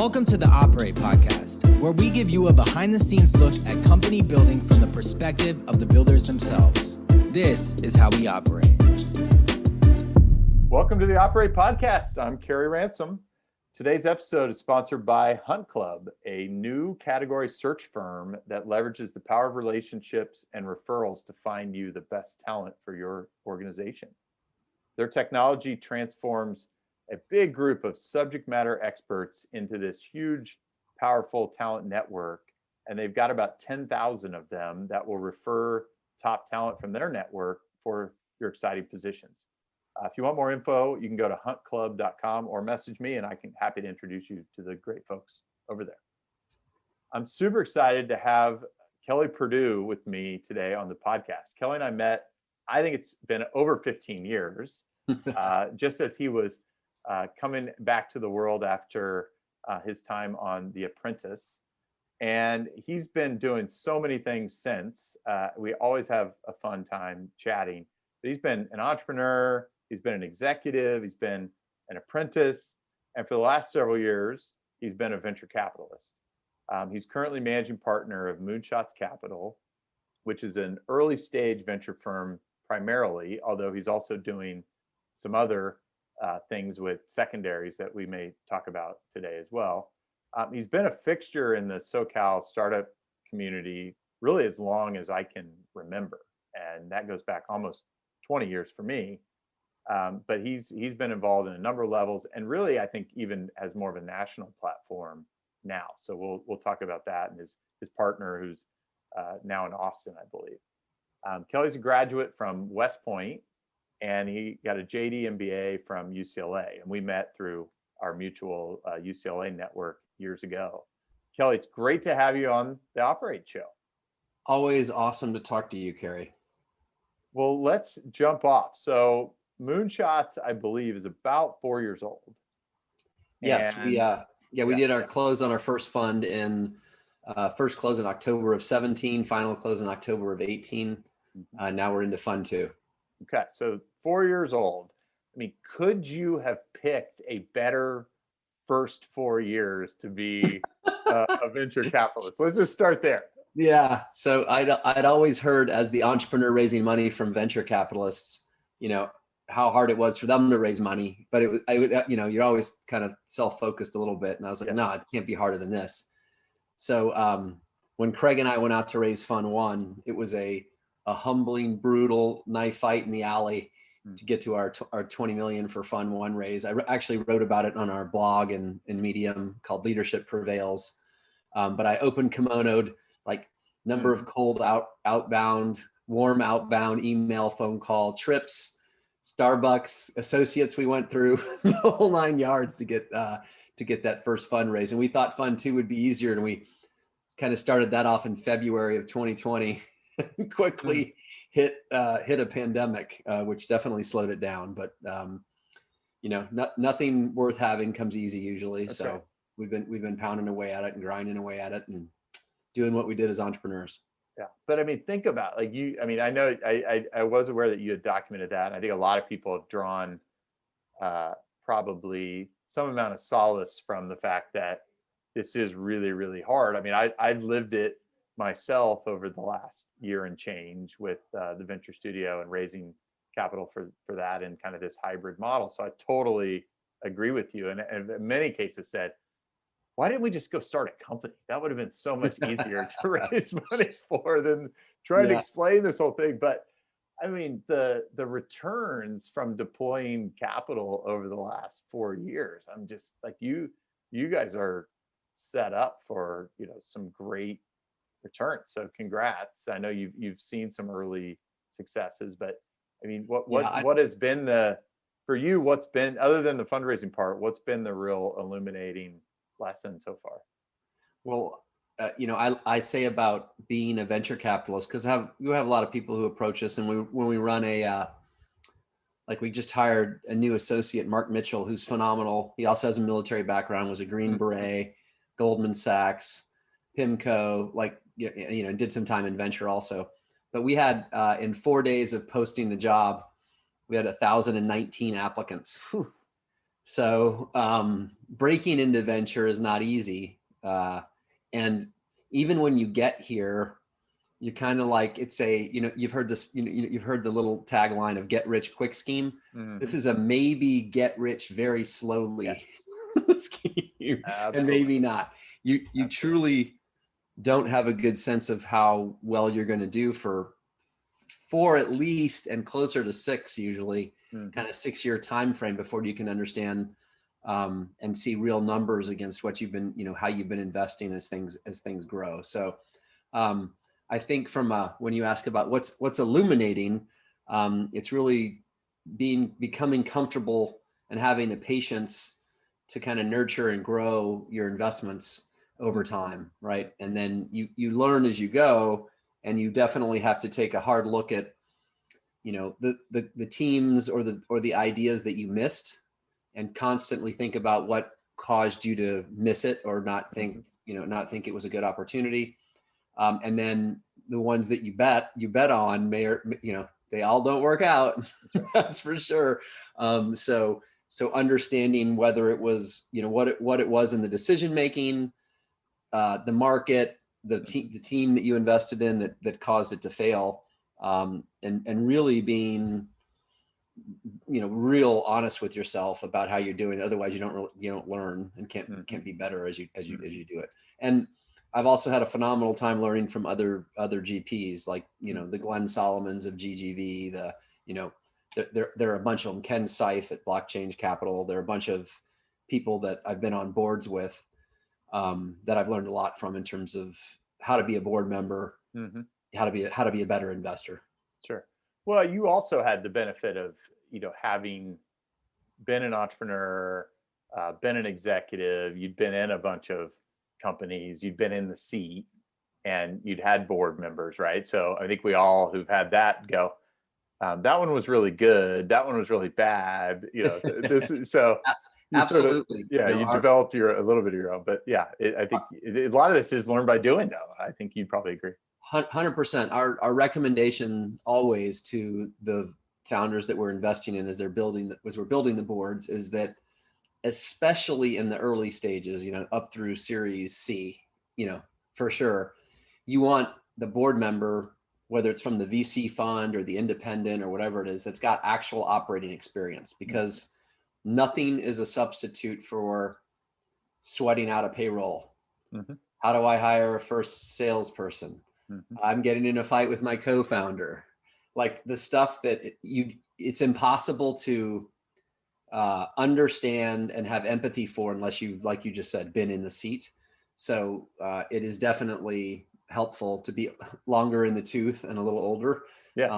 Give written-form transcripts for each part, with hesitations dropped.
Welcome to the Operate podcast, where we give you a behind-the-scenes look at company building from the perspective of the builders themselves. This is how we operate. Welcome to the Operate podcast. I'm Kerry Ransom. Today's episode is sponsored by Hunt Club, a new category search firm that leverages the power of relationships and referrals to find you the best talent for your organization. Their technology transforms a big group of subject matter experts into this huge, powerful talent network. And they've got about 10,000 of them that will refer top talent from their network for your exciting positions. If you want more info, you can go to huntclub.com or message me, and I can happy to introduce you to the great folks over there. I'm super excited to have Kelly Perdew with me today on the podcast. Kelly and I met, I think it's been over 15 years, just as he was coming back to the world after his time on The Apprentice. And he's been doing so many things since. We always have a fun time chatting. But he's been an entrepreneur, he's been an executive, he's been an apprentice, and for the last several years, he's been a venture capitalist. He's currently managing partner of Moonshots Capital, which is an early stage venture firm primarily, although he's also doing some other things with secondaries that we may talk about today as well. He's been a fixture in the SoCal startup community really as long as I can remember, and that goes back almost 20 years for me. But he's been involved in a number of levels, and really I think even has more of a national platform now. So we'll talk about that and his partner, who's now in Austin, I believe. Kelly's a graduate from West Point, and he got a JD MBA from UCLA, and we met through our mutual UCLA network years ago. Kelly, it's great to have you on the Operate show. Always awesome to talk to you, Kerry. Well, let's jump off. So Moonshots, I believe, is about 4 years old. Yes, we did our close on our first fund in first close in October of 17, final close in October of 18. Now we're into fund 2. Okay, so 4 years old. I mean, could you have picked a better first 4 years to be a venture capitalist? Let's just start there. Yeah, so I'd always heard, as the entrepreneur raising money from venture capitalists, how hard it was for them to raise money, but you're always kind of self-focused a little bit. And I was like, no, it can't be harder than this. So when Craig and I went out to raise fund 1, it was a humbling, brutal knife fight in the alley to get to our 20 million for fund 1 raise. I actually wrote about it on our blog and Medium called Leadership Prevails. But I opened kimonoed, like number of cold outbound, warm outbound, email, phone call, trips, Starbucks associates we went through, the whole 9 yards to get that first fundraise. And we thought fund 2 would be easier, and we kind of started that off in February of 2020. Quickly hit a pandemic, which definitely slowed it down. But nothing worth having comes easy usually. That's so right. we've been pounding away at it and grinding away at it and doing what we did as entrepreneurs. Yeah, but I mean, think about I know I was aware that you had documented that. I think a lot of people have drawn probably some amount of solace from the fact that this is really, really hard. I mean, I've lived it myself over the last year and change with the venture studio and raising capital for that and kind of this hybrid model. So I totally agree with you. And in many cases said, why didn't we just go start a company? That would have been so much easier to raise money for than trying to explain this whole thing. But I mean, the returns from deploying capital over the last 4 years, I'm just like, you guys are set up for, some great returns. So congrats. I know you've seen some early successes, but I mean, what has been for you, what's been, other than the fundraising part, what's been the real illuminating lesson so far? Well, I say about being a venture capitalist, because we have a lot of people who approach us, and when we run we just hired a new associate, Mark Mitchell, who's phenomenal. He also has a military background, was a Green Beret, Goldman Sachs, PIMCO, did some time in venture also. But we had, in 4 days of posting the job, we had 1,019 applicants. So breaking into venture is not easy. And even when you get here, you're kind of like, you've heard this, you've heard the little tagline of get rich quick scheme. Mhm. This is a maybe get rich very slowly scheme. Absolutely. And maybe not. You truly don't have a good sense of how well you're going to do for 4 at least, and closer to 6 usually, kind of 6-year time frame before you can understand and see real numbers against what you've been, how you've been investing as things grow. So I think from when you ask about what's illuminating, it's really becoming comfortable and having the patience to kind of nurture and grow your investments over time, right? And then you learn as you go, and you definitely have to take a hard look at, the teams or the ideas that you missed, and constantly think about what caused you to miss it or not think it was a good opportunity. And then the ones that you bet on they all don't work out. That's for sure. So understanding whether it was, what it was in the decision making, the market, the team that you invested in that caused it to fail, and really being, real honest with yourself about how you're doing. Otherwise, you don't learn and can't be better as you do it. And I've also had a phenomenal time learning from other GPs, like the Glenn Solomons of GGV. There are a bunch of them. Ken Seif at Blockchain Capital. There are a bunch of people that I've been on boards with that I've learned a lot from in terms of how to be a board member, how to be a better investor. Sure. Well, you also had the benefit of, having been an entrepreneur, been an executive, you'd been in a bunch of companies, you'd been in the seat, and you'd had board members, right? So I think we all who've had that go, that one was really good, that one was really bad, so Absolutely. You developed a little bit of your own, but I think a lot of this is learned by doing, though. I think you'd probably agree. 100%. Our recommendation always to the founders that we're investing in as we're building the boards is that, especially in the early stages, up through Series C, for sure, you want the board member, whether it's from the VC fund or the independent or whatever it is, that's got actual operating experience, because nothing is a substitute for sweating out a payroll. How do I hire a first salesperson? I'm getting in a fight with my co-founder. Like the stuff that it's impossible to understand and have empathy for unless you've, like you just said, been in the seat. So it is definitely helpful to be longer in the tooth and a little older. Yes.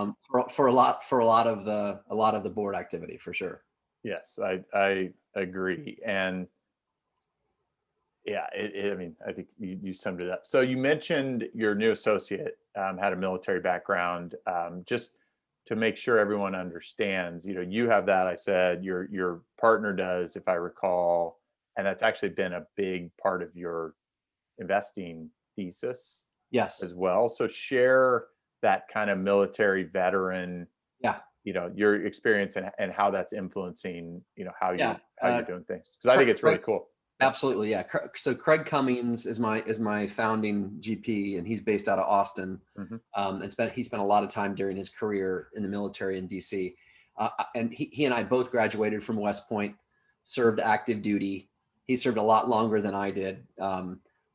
For a lot of the board activity, for sure. Yes, I agree. And I think you summed it up. So you mentioned your new associate had a military background. Just to make sure everyone understands, you have that. I said your partner does, if I recall, and that's actually been a big part of your investing thesis. Yes. As well. So share that kind of military veteran. Your experience and how that's influencing, how you're doing things. Because I think it's really cool. Absolutely, yeah. So Craig Cummings is my founding GP, and he's based out of Austin. He spent a lot of time during his career in the military in DC, and he and I both graduated from West Point, served active duty. He served a lot longer than I did.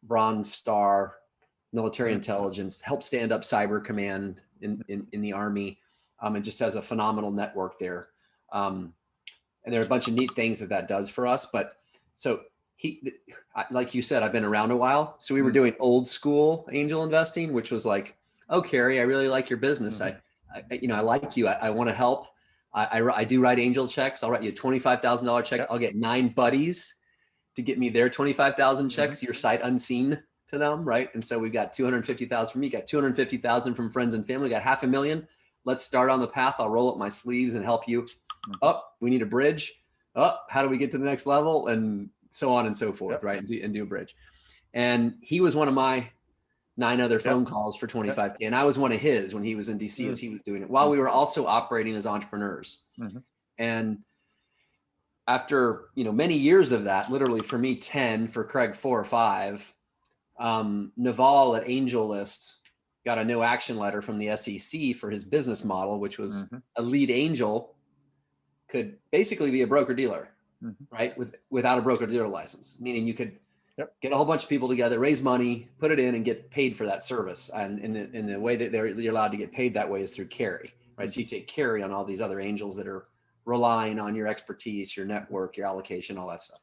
Bronze Star, military intelligence, helped stand up Cyber Command in the Army, and just has a phenomenal network there. And there are a bunch of neat things that does for us. But so like you said, I've been around a while. So we were doing old school angel investing, which was like, oh, Carrie, I really like your business. I like you. I want to help. I do write angel checks. I'll write you a $25,000 check. I'll get 9 buddies to get me their 25,000 checks, your sight unseen to them, right? And so we got 250,000 from me, got 250,000 from friends and family, got $500,000. Let's start on the path. I'll roll up my sleeves and help you. We need a bridge. How do we get to the next level? And so on and so forth, right? And do a bridge. And he was one of my 9 other phone calls for 25K. And I was one of his when he was in DC as he was doing it, while we were also operating as entrepreneurs. And after, many years of that, literally for me, 10, for Craig, 4 or 5, Naval at AngelList got a no action letter from the SEC for his business model, which was a lead angel could basically be a broker dealer, right? Without a broker dealer license, meaning you could get a whole bunch of people together, raise money, put it in, and get paid for that service. And in the way that you're allowed to get paid that way is through carry, right? So you take carry on all these other angels that are relying on your expertise, your network, your allocation, all that stuff.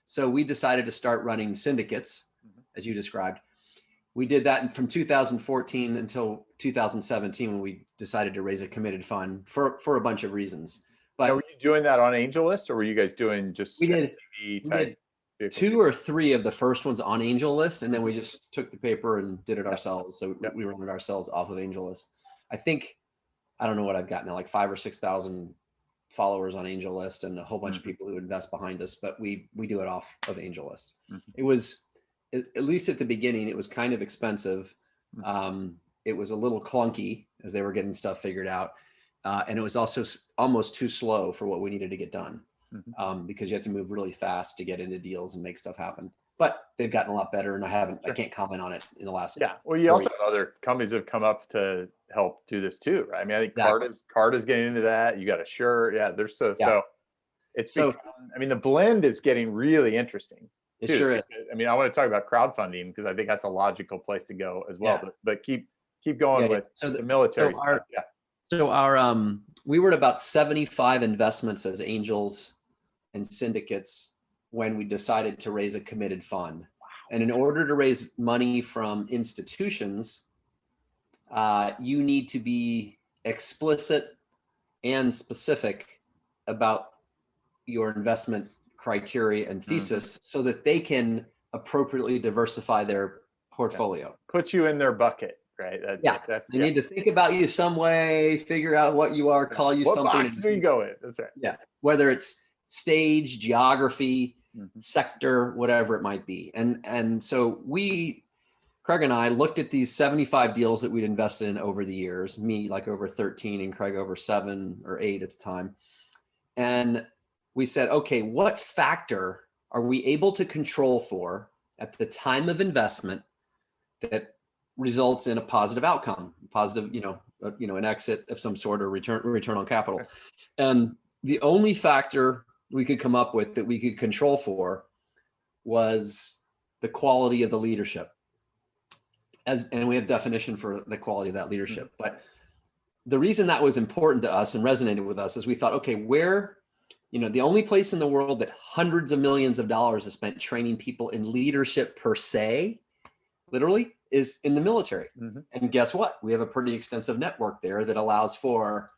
So we decided to start running syndicates, as you described. We did that from 2014 until 2017 when we decided to raise a committed fund for a bunch of reasons. But now, were you doing that on AngelList, or were you guys doing just we did 2 or 3 of the first ones on AngelList, and then we just took the paper and did it ourselves. So we run it ourselves off of AngelList. I don't know what I've got now, like 5,000 or 6,000 followers on AngelList and a whole bunch of people who invest behind us, but we do it off of AngelList. It was, at least at the beginning, it was kind of expensive. It was a little clunky as they were getting stuff figured out. And it was also almost too slow for what we needed to get done, because you have to move really fast to get into deals and make stuff happen. But they've gotten a lot better, and I can't comment on it in the last. Yeah. Well, you also have other companies that have come up to help do this too, right? I mean, I think Card is getting into that. You got Assure. Yeah. There's so it's become, I mean, the blend is getting really interesting. It sure is. I mean, I want to talk about crowdfunding because I think that's a logical place to go as well. But keep going with the military stuff. So we were at about 75 investments as angels and syndicates when we decided to raise a committed fund. And in order to raise money from institutions, you need to be explicit and specific about your investment criteria and thesis so that they can appropriately diversify their portfolio. Put you in their bucket. Right. They need to think about you some way, figure out what you are, call you something. What box do you go in? That's right. Yeah. Whether it's stage, geography, sector, whatever it might be. And so Craig and I looked at these 75 deals that we'd invested in over the years, me like over 13 and Craig over 7 or 8 at the time. And we said, okay, what factor are we able to control for at the time of investment that results in a positive outcome, positive, an exit of some sort or return on capital. And the only factor we could come up with that we could control for was the quality of the leadership. And we have definition for the quality of that leadership. But the reason that was important to us and resonated with us is we thought, okay, the only place in the world that hundreds of millions of dollars is spent training people in leadership per se, literally, is in the military. And guess what? We have a pretty extensive network there that allows for,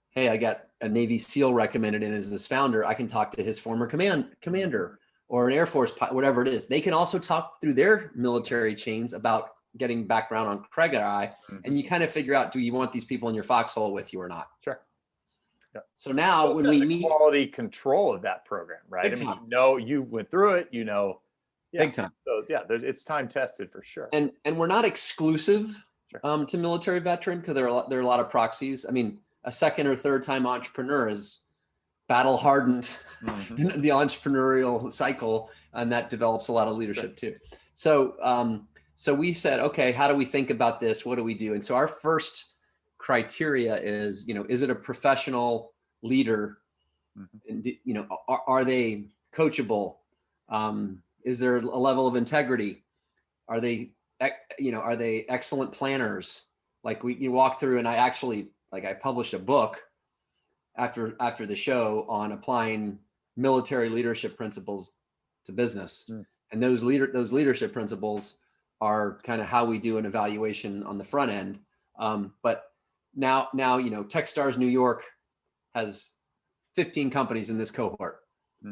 hey, I got a Navy SEAL recommended in as this founder. I can talk to his former commander or an Air Force pilot, whatever it is. They can also talk through their military chains about getting background on Craig and I, and you kind of figure out, do you want these people in your foxhole with you or not? Sure. Yeah. So now when we meet, quality control of that program, right? I mean, you went through it, big time. So it's time tested for sure. And we're not exclusive to military veteran because there are a lot of proxies. I mean, a second or third time entrepreneur is battle hardened in the entrepreneurial cycle, and that develops a lot of leadership too. So we said, okay, how do we think about this? What do we do? And so our first criteria is, is it a professional leader? And, are they coachable? Is there a level of integrity? Are they excellent planners? Like you walk through, and I published a book after the show on applying military leadership principles to business. And those leadership principles are kind of how we do an evaluation on the front end. But now, Techstars New York has 15 companies in this cohort.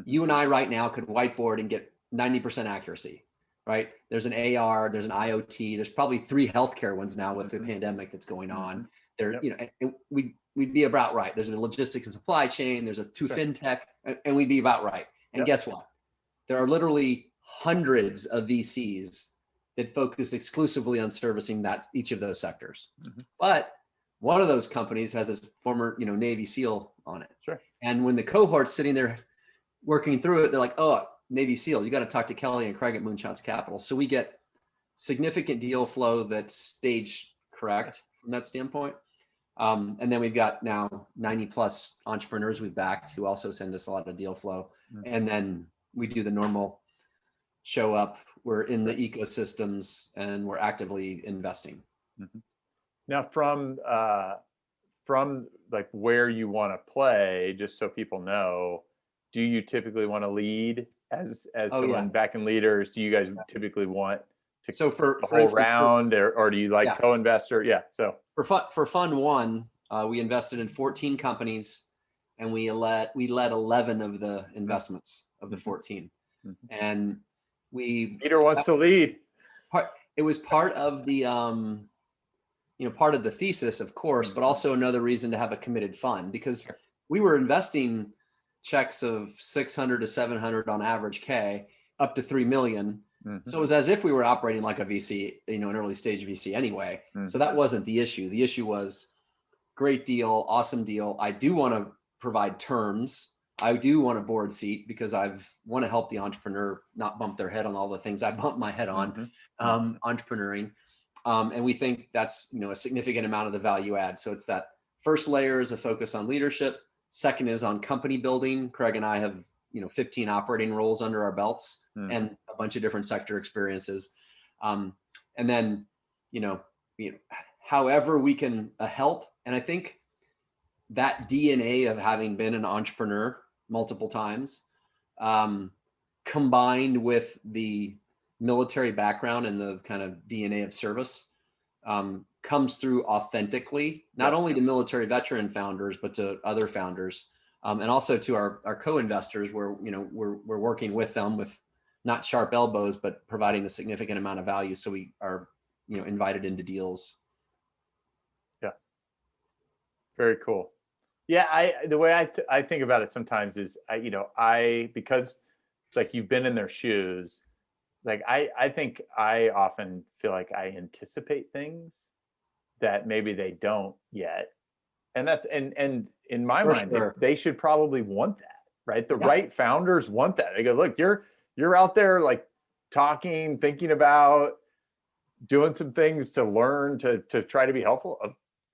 You and I right now could whiteboard and get 90% accuracy, right? There's an AR, there's an IoT, there's probably 3 healthcare ones now with the pandemic that's going on. We'd be about right. There's a logistics and supply chain, there's 2 fintech, and we'd be about right. And guess what? There are literally hundreds of VCs that focus exclusively on servicing each of those sectors. But one of those companies has a former, Navy SEAL on it. Sure. And when the cohort's sitting there working through it, they're like, oh, Navy SEAL, you got to talk to Kelly and Craig at Moonshots Capital. So we get significant deal flow that's stage correct from that standpoint. And then we've got now 90 plus entrepreneurs we've backed who also send us a lot of deal flow. And then we do the normal show up. We're in the ecosystems and we're actively investing. Now from like where you want to play, just so people know, do you typically want to lead as someone back in leaders? Do you guys typically want to for the whole instance, round, or do you like co-investor? Yeah. So for fund one, we invested in 14 companies and we led 11 of the investments of the 14. And Peter wants to lead. It was part of the part of the thesis, of course, but also another reason to have a committed fund, because we were investing checks of 600 to 700 on average K up to 3 million. So it was as if we were operating like a VC, an early stage VC anyway. So that wasn't the issue. The issue was great deal, awesome deal. I do want to provide terms. I do want a board seat because want to help the entrepreneur not bump their head on all the things I bump my head on, entrepreneuring. And we think that's, a significant amount of the value add. So it's that first layer is a focus on leadership. Second is on company building. Craig and I have, 15 operating roles under our belts and a bunch of different sector experiences. And then, however we can help. And I think that DNA of having been an entrepreneur multiple times, combined with the military background and the kind of DNA of service, comes through authentically, not only to military veteran founders, but to other founders, and also to our co-investors, where we're working with them with not sharp elbows, but providing a significant amount of value. So we are invited into deals. Yeah, very cool. Yeah, the way I think about it sometimes is because it's like you've been in their shoes. Like I think I often feel like I anticipate things that maybe they don't yet, and that's and in my mind they should probably want that, right? The right founders want that. They go, look, you're out there like talking, thinking about doing some things to learn to try to be helpful.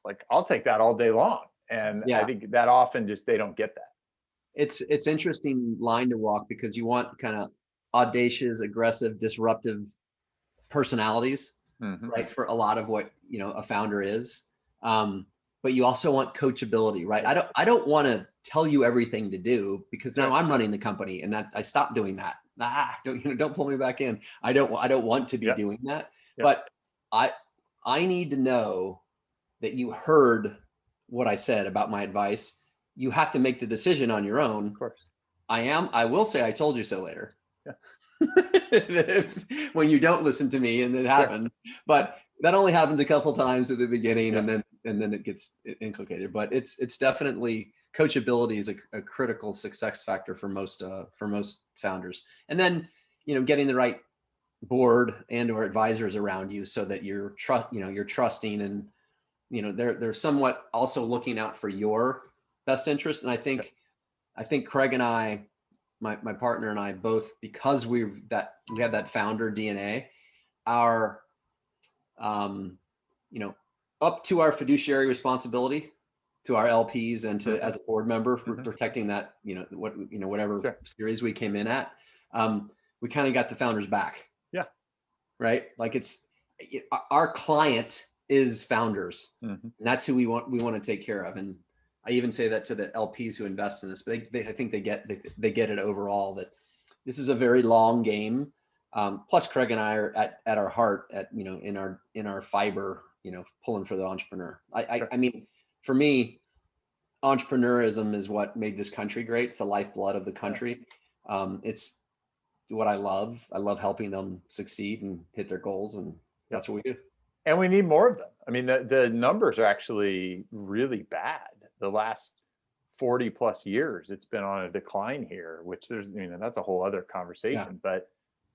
Like I'll take that all day long, and I think that often just they don't get that. It's interesting line to walk, because you want kind of audacious, aggressive, disruptive personalities, right? For a lot of what, a founder is. But you also want coachability, right? I don't want to tell you everything to do, because now I'm running the company, and I stopped doing that. Don't pull me back in. I don't want to be doing that. But I need to know that you heard what I said about my advice. You have to make the decision on your own. Of course. I will say I told you so later. When you don't listen to me, and it happened, but that only happens a couple times at the beginning, and then it gets inculcated. But it's definitely, coachability is a critical success factor for most founders. And then getting the right board and or advisors around you, so that you're trusting, and they're somewhat also looking out for your best interest. And I think Craig and I, my partner and I both, because we have that founder DNA, are up to our fiduciary responsibility to our LPs and to as a board member for protecting that whatever series we came in at. We kind of got the founders back. Right, like our client is founders, and that's who we want to take care of. And I even say that to the LPs who invest in this, but I think they get it overall, that this is a very long game. Plus Craig and I are at our heart in our fiber, pulling for the entrepreneur. I mean, for me, entrepreneurism is what made this country great. It's the lifeblood of the country. It's what I love. I love helping them succeed and hit their goals, and that's what we do. And we need more of them. I mean, the numbers are actually really bad. The last 40 plus years, it's been on a decline here, which that's a whole other conversation, but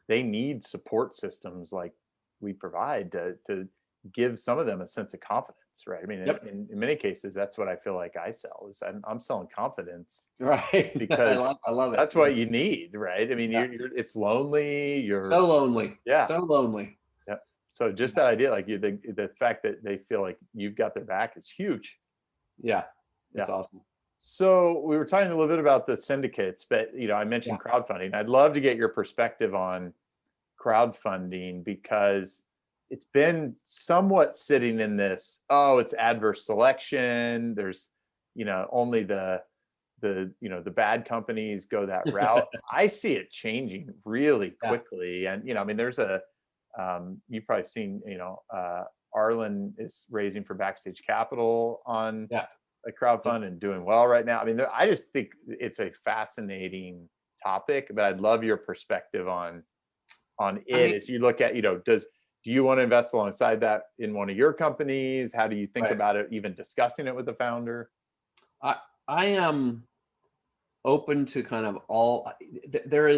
they need support systems like we provide to give some of them a sense of confidence. confidence, right? I mean, Yep. in many cases, that's what I feel like I sell is I'm selling confidence Right. because I love it. that's what you need, right? I mean, Yeah. it's lonely. You're So lonely. yeah. So lonely. Yeah. So just that idea, like the fact that they feel like you've got their back is huge. Yeah. It's Yeah. awesome. So we were talking a little bit about the syndicates, but I mentioned crowdfunding. I'd love to get your perspective on crowdfunding because it's been somewhat sitting in this, oh, it's adverse selection. There's, only the bad companies go that route. I see it changing really quickly. And, I mean, there's you've probably seen, Arlen is raising for Backstage Capital on a crowdfund and doing well right now. I mean, I just think it's a fascinating topic, but I'd love your perspective on it as you look at, do you want to invest alongside that in one of your companies? How do you think about it, even discussing it with the founder? I am open to kind of all. There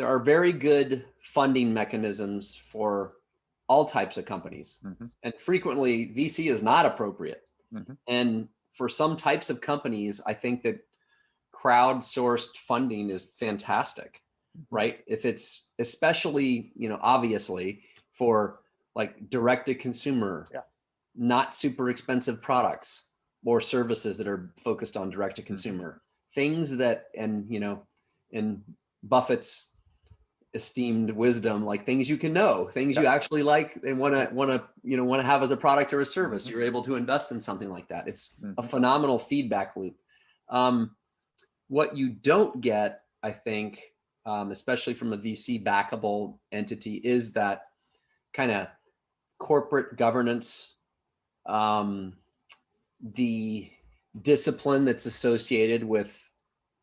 are very good funding mechanisms for all types of companies, and frequently VC is not appropriate. And for some types of companies, I think that crowdsourced funding is fantastic, right? If it's especially, obviously for like direct to consumer, not super expensive products or services that are focused on direct to consumer, things that, and, in Buffett's esteemed wisdom, like things you can know, things you actually like and want to have as a product or a service, you're able to invest in something like that. It's a phenomenal feedback loop. What you don't get, I think, especially from a VC backable entity, is that kind of corporate governance, the discipline that's associated with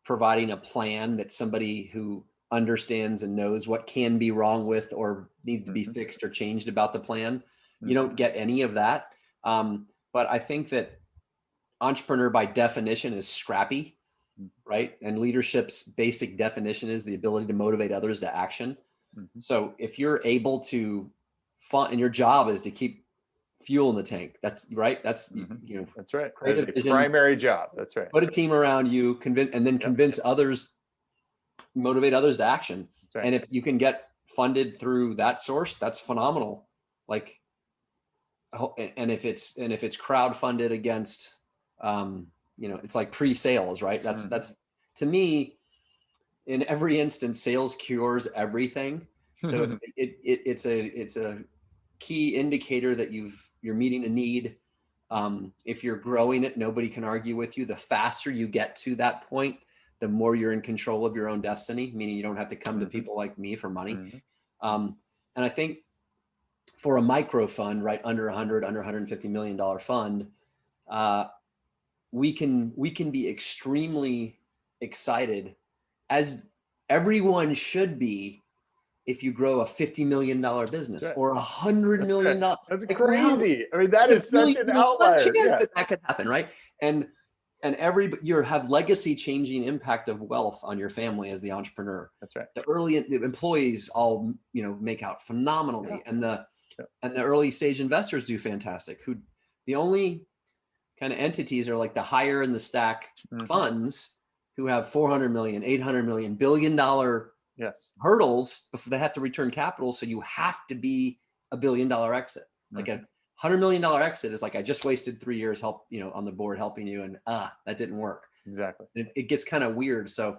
providing a plan that somebody who understands and knows what can be wrong with or needs to be fixed or changed about the plan. You don't get any of that. But I think that entrepreneur by definition is scrappy, right? And leadership's basic definition is the ability to motivate others to action. So if you're able to fund, and your job is to keep fuel in the tank, that's right. That's, that's right. Creative That's a primary job. That's right. Put a team around you, convince others, motivate others to action. Right. And if you can get funded through that source, that's phenomenal. Like, and if it's crowdfunded against, it's like pre-sales, right? That's to me, in every instance, sales cures everything. So it's a key indicator that you're meeting a need. If you're growing it, nobody can argue with you. The faster you get to that point, the more you're in control of your own destiny, meaning you don't have to come to people like me for money. And I think for a micro fund, right, under $150 million fund, we can be extremely excited, as everyone should be, if you grow a $50 million business or $100 million. That's crazy. I mean, that is such an outlier. That could happen, right? And you have legacy changing impact of wealth on your family as the entrepreneur. That's right. The employees all make out phenomenally, and the early stage investors do fantastic. The only kind of entities are like the higher in the stack funds who have 400 million, 800 million, $1 billion hurdles before they have to return capital. So you have to be a $1 billion exit. Like a $100 million exit is like, I just wasted 3 years on the board helping you, and that didn't work. Exactly. It gets kind of weird. So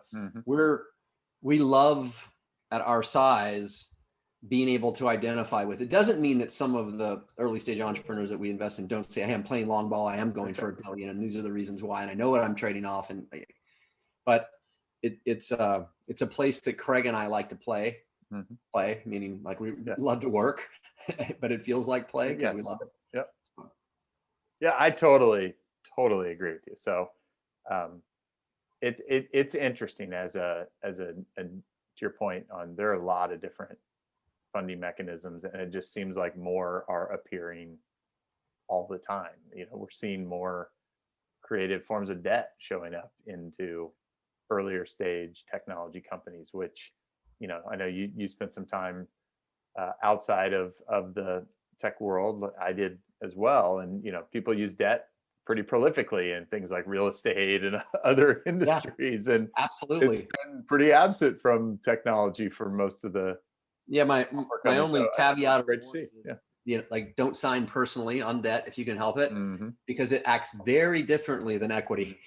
we love, at our size, being able to identify with. It doesn't mean that some of the early stage entrepreneurs that we invest in don't say, hey, I'm playing long ball, I am going for $1 billion, and these are the reasons why, and I know what I'm trading off. But it's a place that Craig and I like to play, meaning like we love to work, but it feels like play because we love it. Yep. Yeah, I totally agree with you. So it's interesting as to your point on, there are a lot of different funding mechanisms, and it just seems like more are appearing all the time. We're seeing more creative forms of debt showing up into earlier stage technology companies, which I know you spent some time outside of the tech world. I did as well. And, people use debt pretty prolifically in things like real estate and other industries. And absolutely, it's been pretty absent from technology for most of the. My only caveat great to see. Like don't sign personally on debt if you can help it, because it acts very differently than equity.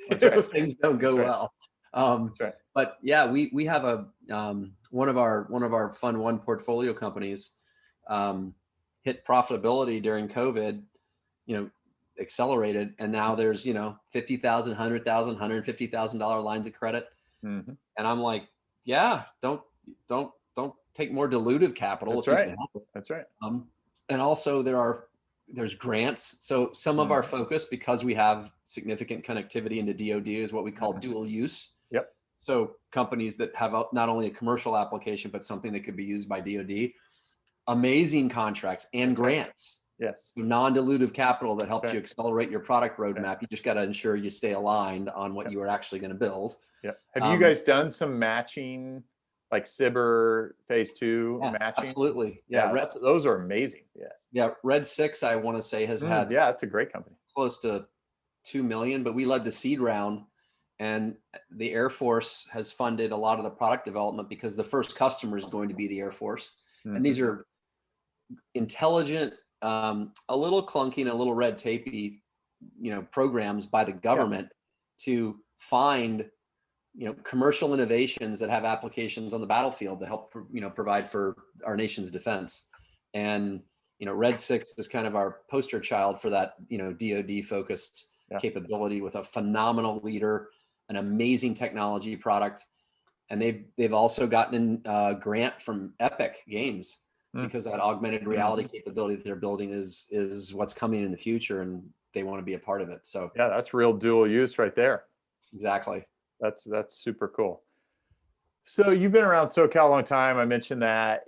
That's right. Things don't go well. That's right. But yeah, we have a one of our Fund One portfolio companies hit profitability during COVID, accelerated, and now there's $50,000, $100,000, $150,000 lines of credit, and I'm like, yeah, don't take more dilutive capital. That's if right. You can help it. That's right. And also there's grants. So some of our focus, because we have significant connectivity into DoD, is what we call dual use. Yep. So companies that have not only a commercial application, but something that could be used by DoD, amazing contracts and grants. Yes. So non-dilutive capital that helps you accelerate your product roadmap. You just got to ensure you stay aligned on what you are actually going to build. Yeah. Have you guys done some matching, like CIBR phase 2 matching? Absolutely. Those are amazing. Yes. Yeah. Red 6, I want to say, has had it's a great company. Close to 2 million, but we led the seed round, and the Air Force has funded a lot of the product development because the first customer is going to be the Air Force. And these are intelligent, a little clunky and a little red tapey, programs by the government to find, commercial innovations that have applications on the battlefield to help, provide for our nation's defense. And, Red 6 is kind of our poster child for that, DoD focused capability, with a phenomenal leader, an amazing technology product. And they've also gotten a grant from Epic Games, because that augmented reality capability that they're building is what's coming in the future, and they want to be a part of it. So that's real dual use right there. Exactly. That's super cool. So you've been around SoCal a long time. I mentioned that.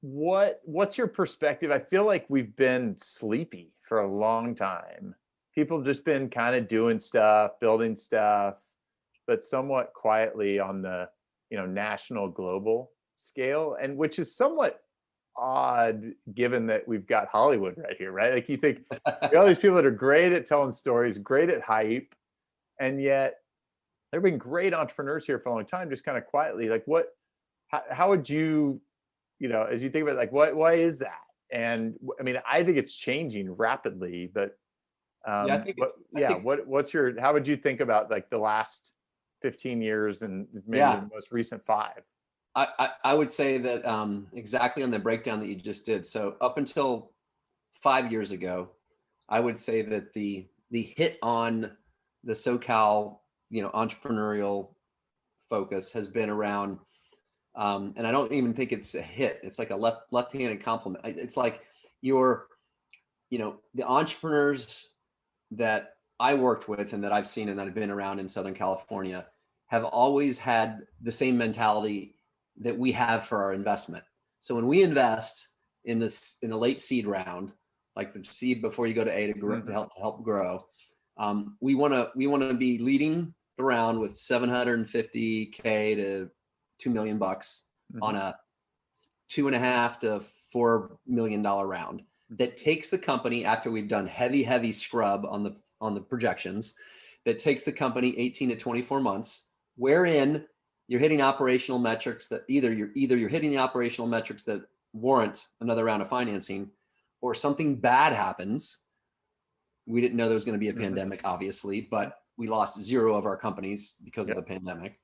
What's your perspective? I feel like we've been sleepy for a long time. People have just been kind of doing stuff, building stuff, but somewhat quietly on the national, global scale, and which is somewhat odd given that we've got Hollywood right here, right? Like, you think all these people that are great at telling stories, great at hype, and yet there have been great entrepreneurs here for a long time, just kind of quietly. Like, how would you, as you think about it, like, why is that? And I mean, I think it's changing rapidly, but how would you think about like the last 15 years and maybe the most recent 5? I would say that exactly on the breakdown that you just did. So up until 5 years ago, I would say that the hit on the SoCal, entrepreneurial focus has been around, and I don't even think it's a hit. It's like a left-handed compliment. It's like the entrepreneurs that I worked with and that I've seen and that have been around in Southern California have always had the same mentality that we have for our investment. So when we invest in the late seed round, like the seed before you go to A to grow, to help grow, we want to be leading the round with $750K to $2 million on a $2.5 to $4 million round that takes the company, after we've done heavy scrub on the projections, that takes the company 18 to 24 months, wherein you're hitting operational metrics that either you're hitting the operational metrics that warrant another round of financing, or something bad happens. We didn't know there was going to be a pandemic, obviously, but we lost 0 of our companies because of the pandemic.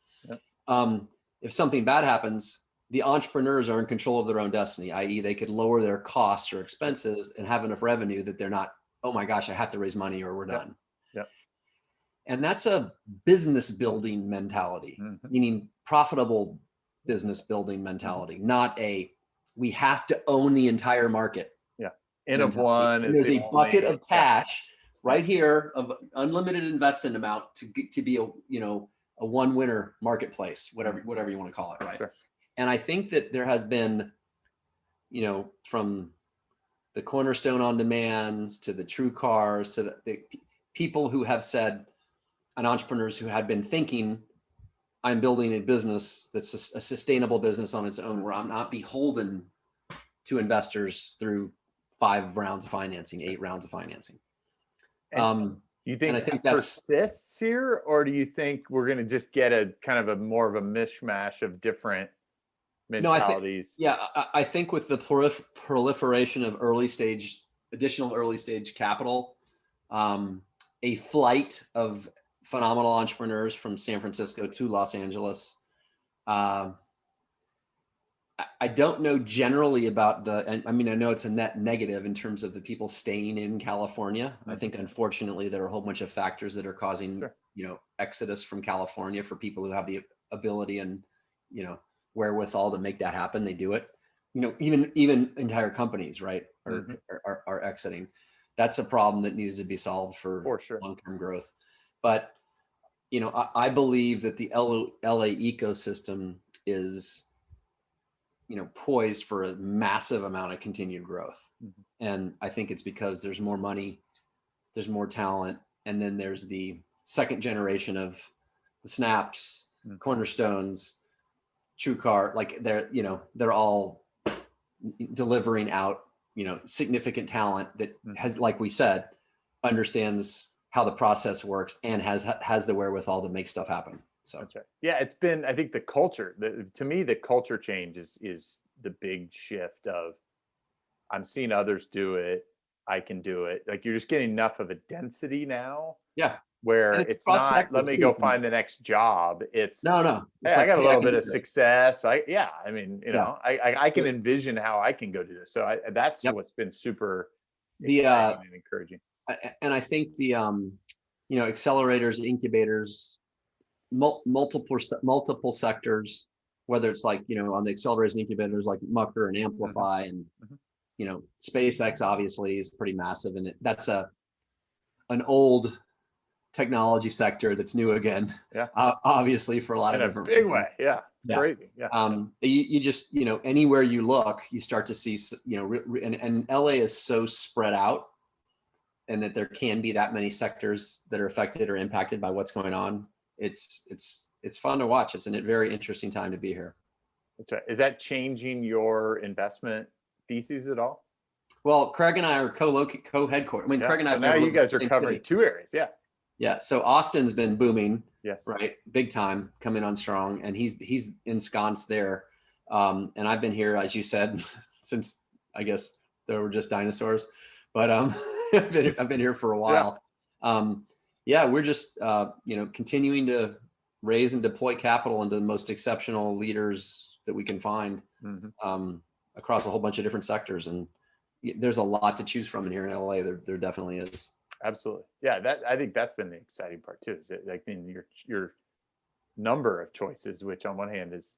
If something bad happens, the entrepreneurs are in control of their own destiny, i.e. they could lower their costs or expenses and have enough revenue that they're not, oh my gosh, I have to raise money or we're done. And that's a business building mentality, meaning profitable business building mentality, not we have to own the entire market. N of one is there's a bucket of cash right here of unlimited investment amount to be a one winner marketplace, whatever you want to call it, right? Sure. And I think that there has been, from the Cornerstone on demands to the True Cars to the people who have said, and entrepreneurs who had been thinking, I'm building a business that's a sustainable business on its own, where I'm not beholden to investors through 5 rounds of financing, 8 rounds of financing. And do you think I think that that's persists here, or do you think we're going to just get a kind of a more of a mishmash of different mentalities? I think with the proliferation of additional early stage capital, a flight of phenomenal entrepreneurs from San Francisco to Los Angeles. I don't know generally about I know it's a net negative in terms of the people staying in California. I think unfortunately there are a whole bunch of factors that are causing, exodus from California for people who have the ability and, wherewithal to make that happen. They do it. Even entire companies, right, are exiting. That's a problem that needs to be solved for sure. Long-term growth. But, I believe that the LA ecosystem is, poised for a massive amount of continued growth. And I think it's because there's more money, there's more talent, and then there's the second generation of the Snaps, Cornerstones, TrueCar, like they're all delivering out, significant talent that has, like we said, understands how the process works and has the wherewithal to make stuff happen. So that's right. Yeah, it's been, I think the culture, to me, the culture change is the big shift of, I'm seeing others do it, I can do it. Like you're just getting enough of a density now. Yeah. Where it's not, let me go find the next job. It's no. Hey, I got a little bit of success. I can envision how I can go do this. So that's what's been super exciting and encouraging. And I think the accelerators, incubators, multiple sectors, whether it's like, on the accelerators and incubators like Mucker and Amplify and, SpaceX obviously is pretty massive. And that's an old technology sector that's new again. Yeah. Obviously for a lot of different big way. Yeah. Crazy. Yeah. You just, anywhere you look, you start to see, and LA is so spread out, and that there can be that many sectors that are affected or impacted by what's going on. It's fun to watch. It's a very interesting time to be here. That's right. Is that changing your investment theses at all? Well, Craig and I are co-headquartered. I mean, Craig and I. So now you guys are covering 2 areas. Yeah. Yeah. So Austin's been booming. Yes. Right. Big time, coming on strong, and he's ensconced there. And I've been here, as you said, since I guess there were just dinosaurs, but I've been here for a while. We're just continuing to raise and deploy capital into the most exceptional leaders that we can find across a whole bunch of different sectors, and there's a lot to choose from in here in LA. There definitely is. Absolutely. Yeah, I think that's been the exciting part too. Is your number of choices, which on one hand is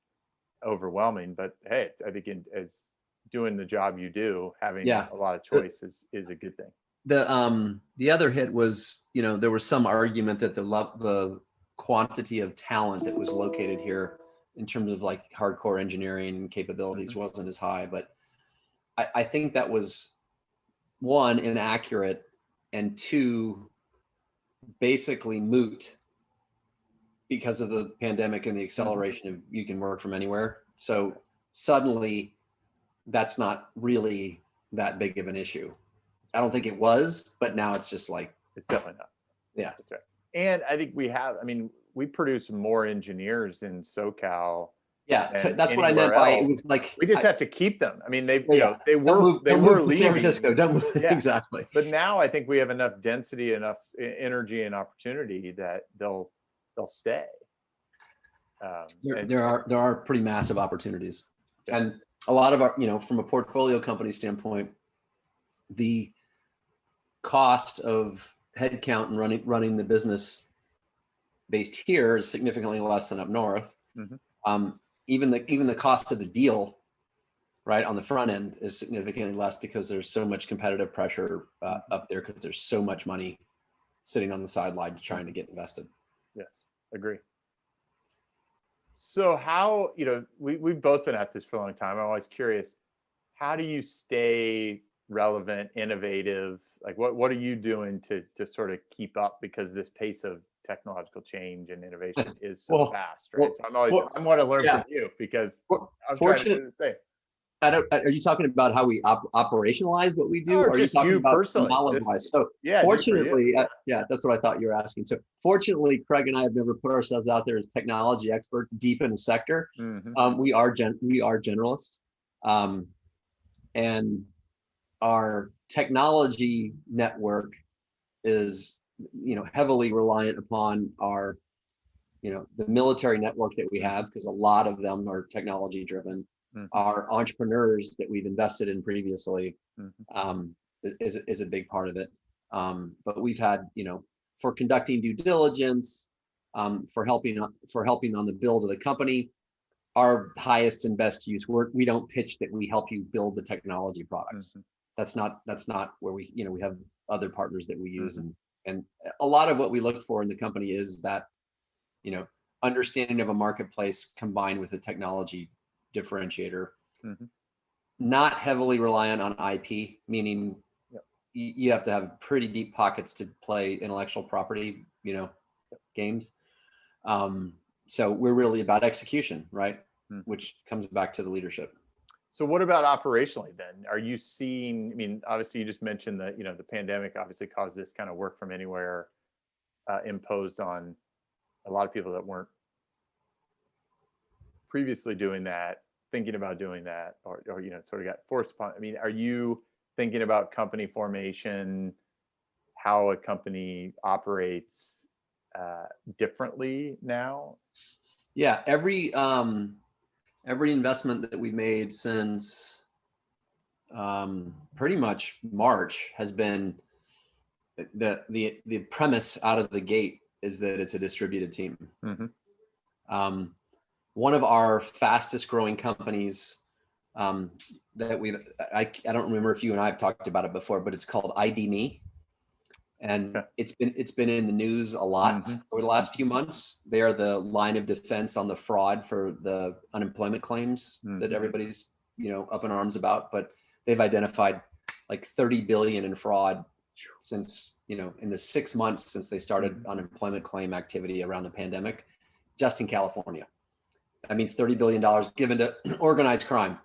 overwhelming, but hey, I think as doing the job you do, having a lot of choices is a good thing. The other hit was, there was some argument that the quantity of talent that was located here in terms of like hardcore engineering capabilities wasn't as high, but I think that was 1, inaccurate, and 2, basically moot because of the pandemic and the acceleration of you can work from anywhere. So suddenly that's not really that big of an issue. I don't think it was, but now it's just like, it's definitely not. Yeah, that's right. And I think we produce more engineers in SoCal. Yeah, that's what I meant by it was like, we just have to keep them. I mean, they were leaving San Francisco. Don't move. Yeah. Exactly. But now I think we have enough density, enough energy and opportunity that they'll stay. There are pretty massive opportunities, and a lot of our, from a portfolio company standpoint, the cost of headcount and running the business based here is significantly less than up north. Even the cost of the deal, right, on the front end is significantly less because there's so much competitive pressure up there because there's so much money sitting on the sideline trying to get invested. Yes, agree. So how, we've both been at this for a long time. I'm always curious, how do you stay relevant, innovative? Like what are you doing to sort of keep up, because this pace of technological change and innovation is so fast, right? So I want to learn from you, because I'm trying to do the same. Are you talking about how we operationalize what we do, Or or are you just talking you about personally, knowledge-wise? So yeah, fortunately, yeah, that's what I thought you were asking. So fortunately, Craig and I have never put ourselves out there as technology experts deep in the sector. We are generalists, and our technology network is, heavily reliant upon our, the military network that we have, because a lot of them are technology driven. Our entrepreneurs that we've invested in previously is a big part of it. But we've had, for conducting due diligence, for helping on the build of the company, our highest and best use. We don't pitch that we help you build the technology products. That's not where we have other partners that we use, and a lot of what we look for in the company is that, understanding of a marketplace combined with a technology differentiator, not heavily reliant on IP, meaning you have to have pretty deep pockets to play intellectual property, games. So we're really about execution, right? Which comes back to the leadership. So what about operationally then? Are you seeing, I mean, obviously you just mentioned that, the pandemic obviously caused this kind of work from anywhere imposed on a lot of people that weren't previously doing that, thinking about doing that, or sort of got forced upon. I mean, are you thinking about company formation, how a company operates differently now? Yeah, every investment that we've made since pretty much March has been the premise out of the gate is that it's a distributed team. One of our fastest growing companies that I don't remember if you and I have talked about it before, but it's called ID Me. And it's been in the news a lot over the last few months. They are the line of defense on the fraud for the unemployment claims that everybody's up in arms about. But they've identified like 30 billion in fraud since in the 6 months since they started unemployment claim activity around the pandemic, just in California. That means $30 billion given to organized crime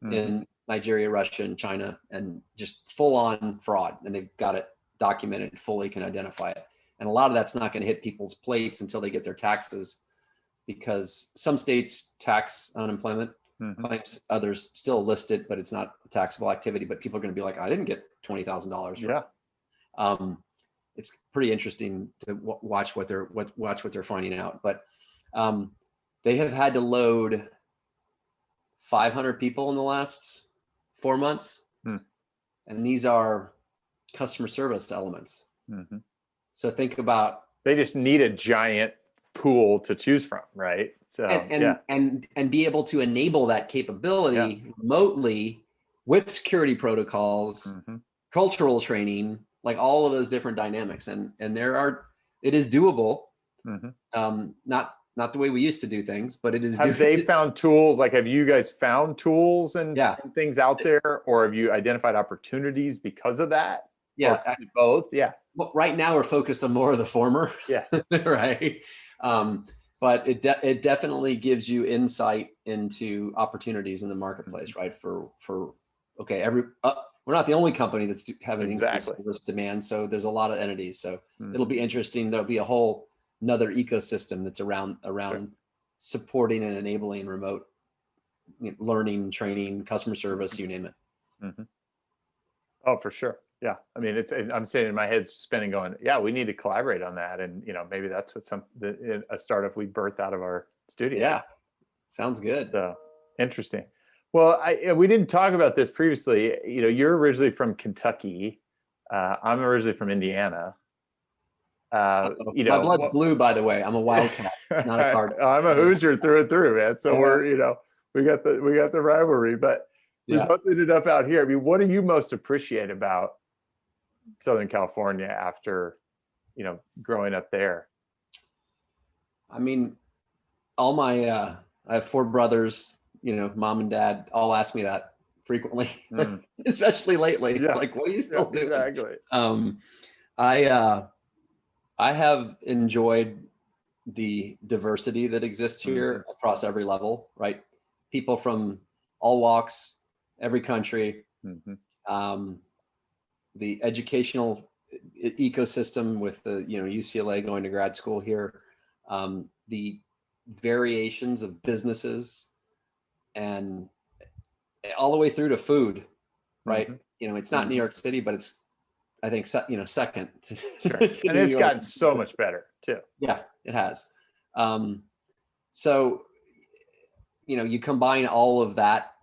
in Nigeria, Russia, and China, and just full on fraud. And they've got it documented, fully can identify it. And a lot of that's not going to hit people's plates until they get their taxes, because some states tax unemployment claims, others still list it, but it's not a taxable activity. But people are going to be like, I didn't get $20,000. Yeah. It's pretty interesting to watch what they're finding out. But they have had to load 500 people in the last 4 months. And these are customer service elements. So think about, they just need a giant pool to choose from, right? So and be able to enable that capability remotely with security protocols, cultural training, like all of those different dynamics. And it is doable. Not the way we used to do things, but it is. Have they found tools? Like, have you guys found tools and things out there, or have you identified opportunities because of that? Yeah, both. Yeah. Well, right now we're focused on more of the former. Yeah. Right. But it definitely gives you insight into opportunities in the marketplace, right? Okay, we're not the only company that's having increased service demand, so there's a lot of entities. So it'll be interesting. There'll be another ecosystem that's around supporting and enabling remote learning, training, customer service, you name it. Oh, for sure. Yeah. I mean, I'm sitting in my head spinning going, yeah, we need to collaborate on that. And, maybe that's what a startup we birthed out of our studio. Yeah. Sounds good. So interesting. Well, we didn't talk about this previously. You're originally from Kentucky. I'm originally from Indiana. My blood's blue, by the way. I'm a Wildcat, not a Cardinal. I'm a Hoosier through and through, man. So we're, we got the rivalry, but we both ended up out here. I mean, what do you most appreciate about Southern California after, growing up there? I mean, I have 4 brothers, mom and dad all ask me that frequently, especially lately. Yes. Like, what are you still doing? Exactly. I have enjoyed the diversity that exists here across every level, right? People from all walks every country. The educational ecosystem with the UCLA going to grad school here, the variations of businesses, and all the way through to food, right? It's not New York City, but it's, I think, second. Sure. And it's gotten so much better too. Yeah, it has. So, you combine all of that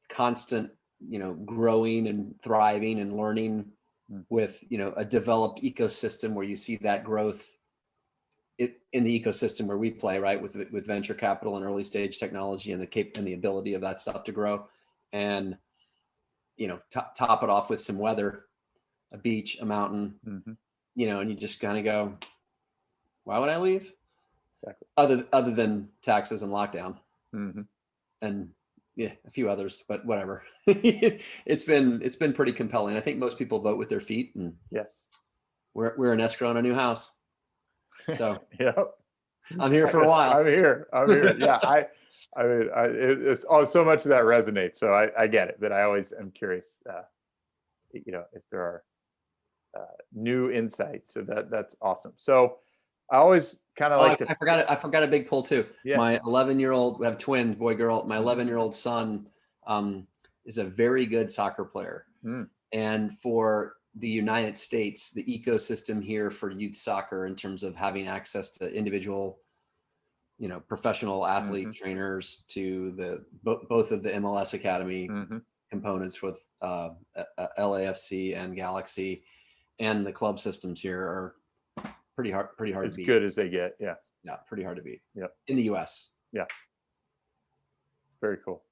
constant, growing and thriving and learning with, a developed ecosystem where you see that growth in the ecosystem where we play, right, with venture capital and early stage technology and the ability of that stuff to grow, and top it off with some weather, a beach, a mountain, and you just kind of go, why would I leave? Exactly. Other than taxes and lockdown, and a few others, but whatever. It's been pretty compelling. I think most people vote with their feet, and yes, we're in escrow on a new house. So yep. I'm here for a while. I'm here. Yeah. It's so much of that resonates. So I get it, but I always am curious, if there are new insights. So that's awesome. So I always kind of I forgot a big pull too. Yeah. My 11-year-old, we have twins, boy, girl. My 11-year-old son is a very good soccer player. And for the United States, the ecosystem here for youth soccer in terms of having access to individual, professional athlete trainers, to both of the MLS Academy components with LAFC and Galaxy, and the club systems here are pretty hard to beat. As good as they get. Yeah. Yeah. Pretty hard to beat. Yeah. In the US. Yeah. Very cool.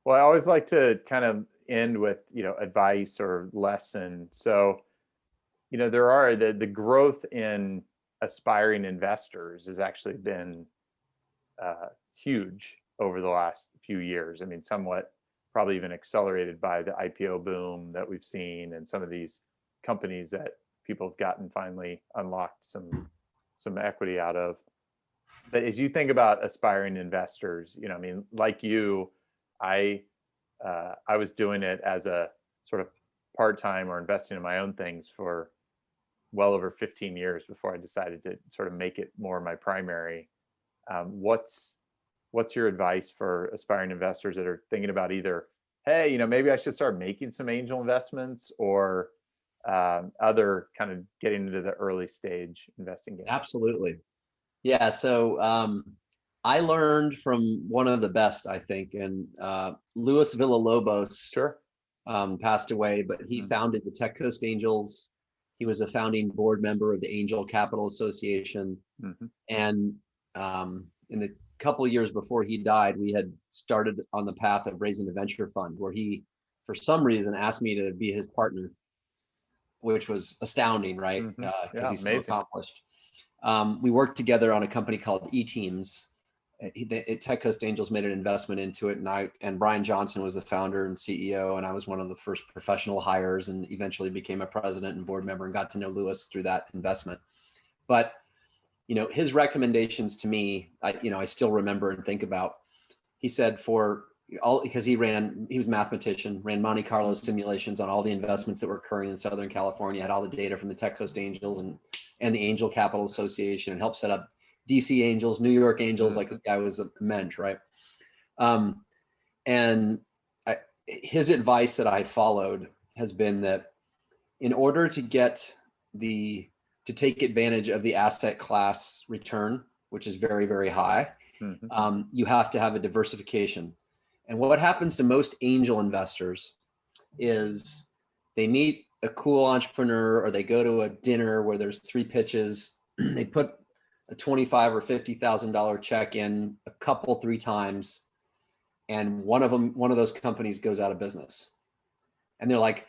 Well, I always like to kind of end with, advice or lesson. So, there are the growth in aspiring investors has actually been huge over the last few years. I mean, somewhat probably even accelerated by the IPO boom that we've seen, and some of these companies that people have gotten finally unlocked some equity out of. But as you think about aspiring investors, like you, I was doing it as a sort of part-time or investing in my own things for well over 15 years before I decided to sort of make it more my primary. What's your advice for aspiring investors that are thinking about either, hey, maybe I should start making some angel investments, or other kind of getting into the early stage investing game? Absolutely. Yeah. So I learned from one of the best, I think, and Luis Villalobos. Sure. Passed away, but he founded the Tech Coast Angels. He was a founding board member of the Angel Capital Association. And in the couple of years before he died, we had started on the path of raising a venture fund, where he, for some reason, asked me to be his partner, which was astounding, right? Because he's so accomplished. We worked together on a company called E-Teams. Tech Coast Angels made an investment into it, and Brian Johnson was the founder and CEO, and I was one of the first professional hires, and eventually became a president and board member, and got to know Luis through that investment. But his recommendations to me, I still remember and think about. He said because he was a mathematician, ran Monte Carlo simulations on all the investments that were occurring in Southern California, had all the data from the Tech Coast Angels and the Angel Capital Association, and helped set up DC Angels, New York Angels. Like, this guy was a mensch, right? His advice that I followed has been that in order to to take advantage of the asset class return, which is very, very high, you have to have a diversification. And what happens to most angel investors is they meet a cool entrepreneur, or they go to a dinner where there's 3 pitches. They put a $25,000 or $50,000 check in 3 times, and one of those companies goes out of business, and they're like,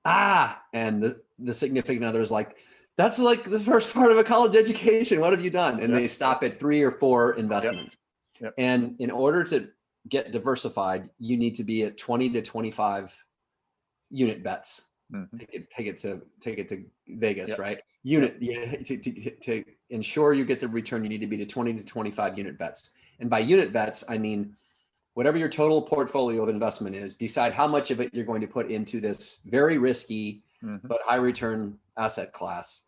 and the significant other is like, that's like the first part of a college education. What have you done? And they stop at 3 or 4 investments. And in order to get diversified, you need to be at 20 to 25 unit bets. Take it to Vegas, right? To ensure you get the return, you need to be to 20 to 25 unit bets. And by unit bets, I mean whatever your total portfolio of investment is, decide how much of it you're going to put into this very risky but high return asset class.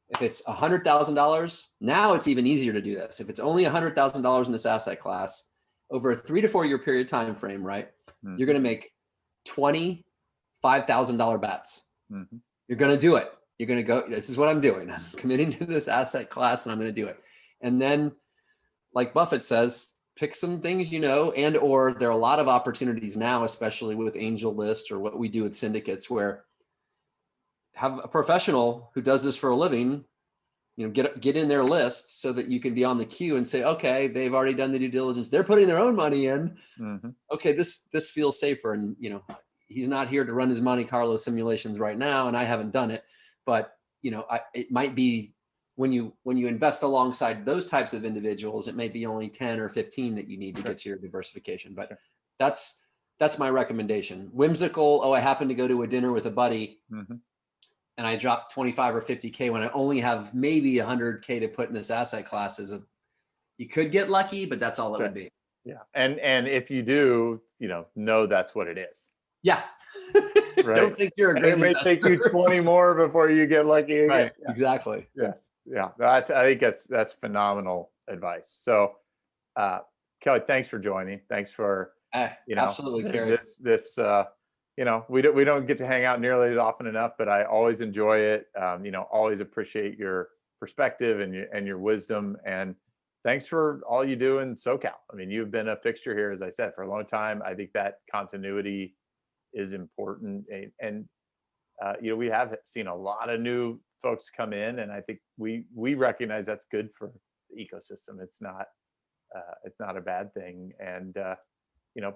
If it's $100,000, now it's even easier to do this. If it's only $100,000 in this asset class, over a 3 to 4 year period time frame, right? You're going to make 20 $5,000 bets. You're going to do it. You're going to go, this is what I'm doing. I'm committing to this asset class and I'm going to do it. And then, like Buffett says, pick some things, and or there are a lot of opportunities now, especially with Angel List or what we do with syndicates, where have a professional who does this for a living, get in their list so that you can be on the queue and say, okay, they've already done the due diligence. They're putting their own money in. Okay, this feels safer. And, he's not here to run his Monte Carlo simulations right now, and I haven't done it. But, it might be when you invest alongside those types of individuals, it may be only 10 or 15 that you need to get to your diversification. But that's my recommendation. Whimsical. Oh, I happened to go to a dinner with a buddy and I dropped 25 or 50K when I only have maybe 100K to put in this asset class. You could get lucky, but that's all it would be. Yeah. And if you do, know that's what it is. Yeah. Right. Don't think you're a great It may investor. take you 20 more before you get lucky again. Right. Yeah. Exactly. Yes. Yeah. I think that's phenomenal advice. So, Kelly, thanks for joining. Thanks for, absolutely, Kerry. We don't get to hang out nearly as often enough, but I always enjoy it. Always appreciate your perspective and your wisdom. And thanks for all you do in SoCal. I mean, you've been a fixture here, as I said, for a long time. I think that continuity is important. And we have seen a lot of new folks come in, and I think we recognize that's good for the ecosystem. It's not a bad thing. And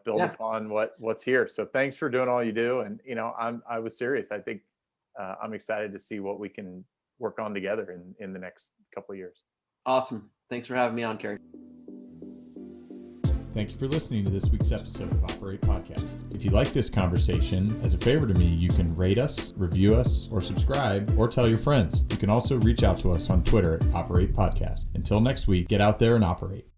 build upon what's here. So thanks for doing all you do. And, I was serious. I think I'm excited to see what we can work on together in the next couple of years. Awesome. Thanks for having me on, Kerry. Thank you for listening to this week's episode of Operate Podcast. If you like this conversation, as a favor to me, you can rate us, review us, or subscribe, or tell your friends. You can also reach out to us on Twitter at Operate Podcast. Until next week, get out there and operate.